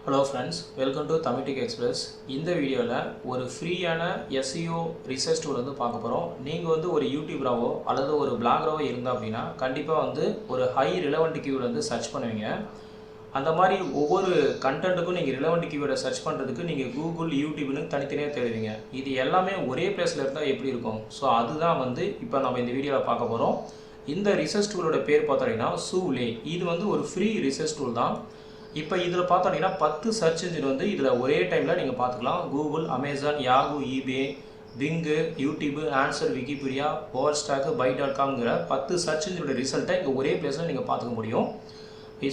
Hello friends, welcome to Tamitic Express. இந்த வீடியோல ஒரு ஃப்ரீயான SEO ரிசர்ச் டூல் வந்து பார்க்க போறோம். நீங்க வந்து ஒரு யூடியூபராவோ அல்லது ஒரு பிளாகராவோ இருந்தா அப்படினா கண்டிப்பா வந்து ஒரு ஹை ரிலவென்ட் கீவேர்ட் வந்து சர்ச் பண்ணுவீங்க. அந்த மாதிரி ஒவ்வொரு கண்டென்ட்டுக்கும் நீங்க ரிலவென்ட் கீவேர்டை சர்ச் பண்றதுக்கு நீங்க Google, YouTubeனு தனித்தனியா தேடுவீங்க. இது எல்லாமே ஒரே பிளேஸ்ல இருந்தா எப்படி இருக்கும்? சோ அதுதான் வந்து இப்போ நம்ம இந்த வீடியோல பார்க்க போறோம். இந்த ரிசர்ச் டூலோட பேர் பார்த்தீங்கன்னா Sule. இது வந்து ஒரு ஃப்ரீ ரிசர்ச் டூல் தான். இப்போ இதில் பார்த்தோன்னா 10 சர்ச் இன்ஜின் வந்து இதில் ஒரே டைமில் நீங்கள் பார்த்துக்கலாம். Google, Amazon, Yahoo, eBay, Bing, YouTube, answer, Wikipedia, Overstock, பை.காம்ங்கிற 10 சர்ச் இன்ஜினோட ரிசல்ட்டை இங்கே ஒரே பிளேஸில் நீங்கள் பார்த்துக்க முடியும்.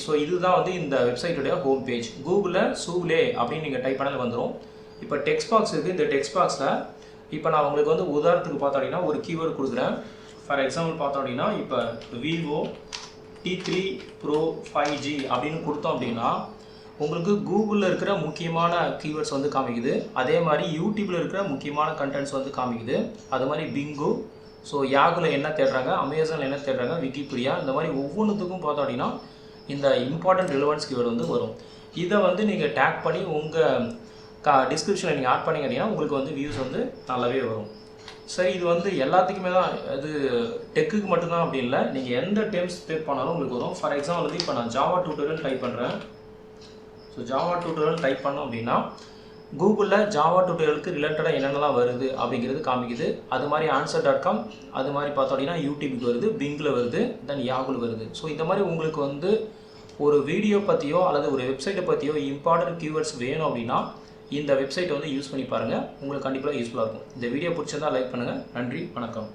ஸோ இதுதான் வந்து இந்த வெப்சைட்டோடைய ஹோம் பேஜ். கூகுளில் Sule அப்படின்னு நீங்கள் டைப் பண்ணாலும் வந்துடும். இப்போ டெக்ஸ்ட் பாக்ஸ் இருக்குது. இந்த டெக்ஸ்ட் பாக்ஸில் இப்போ நான் உங்களுக்கு வந்து உதாரணத்துக்கு பார்த்தோம் அப்படின்னா ஒரு கீவேர்டு கொடுக்குறேன். ஃபார் எக்ஸாம்பிள் பார்த்தோம் அப்படின்னா இப்போ விவோ T3 Pro 5G அப்படின்னு கொடுத்தோம் அப்படின்னா உங்களுக்கு கூகுளில் இருக்கிற முக்கியமான கீவேர்ட்ஸ் வந்து காமிக்குது. அதே மாதிரி யூடியூப்பில் இருக்கிற முக்கியமான கண்டென்ட்ஸ் வந்து காமிக்குது. அது மாதிரி பிங்கு, ஸோ யாகுல என்ன தேடுறாங்க, அமேசானில் என்ன தேடுறாங்க, விக்கிபீடியா, இந்த மாதிரி ஒவ்வொன்றுத்துக்கும் பார்த்தோம் அப்படின்னா இந்த இம்பார்ட்டன்ட் ரிலவன்ஸ் கீவேர்டு வந்து வரும். இதை வந்து நீங்கள் டேக் பண்ணி உங்கள் டிஸ்கிரிப்ஷனில் நீங்கள் ஆட் பண்ணிங்க அப்படின்னா உங்களுக்கு வந்து வியூஸ் வந்து நல்லாவே வரும். சரி, இது வந்து எல்லாத்துக்குமே தான், அது டெக்குக்கு மட்டும்தான் அப்படி இல்லை. நீங்கள் எந்த டெர்ம்ஸ் டைப் பண்ணாலும் உங்களுக்கு வரும். ஃபார் எக்ஸாம்பிள் வந்து இப்போ நான் ஜாவா டியூட்டோரியல் டைப் பண்ணுறேன். ஸோ ஜாவா டியூட்டோரியல் டைப் பண்ணோம் அப்படின்னா கூகுளில் ஜாவா டியூட்டோரியலுக்கு ரிலேட்டடாக என்னென்னலாம் வருது அப்படிங்கிறது காமிக்குது. அது மாதிரி answer.com, அது மாதிரி பார்த்தோம் அப்படின்னா யூடியூபுக்கு வருது, பிங்கில் வருது, தென் யாகுல் வருது. ஸோ இந்த மாதிரி உங்களுக்கு வந்து ஒரு வீடியோ பற்றியோ அல்லது ஒரு வெப்சைட்டை பற்றியோ இம்பார்ட்டன்ட் கீவேர்ட்ஸ் வேணும் அப்படின்னா இந்த வெப்சைட்டை வந்து யூஸ் பண்ணி பாருங்கள். உங்களுக்கு கண்டிப்பாக யூஸ்ஃபுல்லாக இருக்கும். இந்த வீடியோ பிடிச்சிருந்தால் லைக் பண்ணுங்கள். நன்றி, வணக்கம்.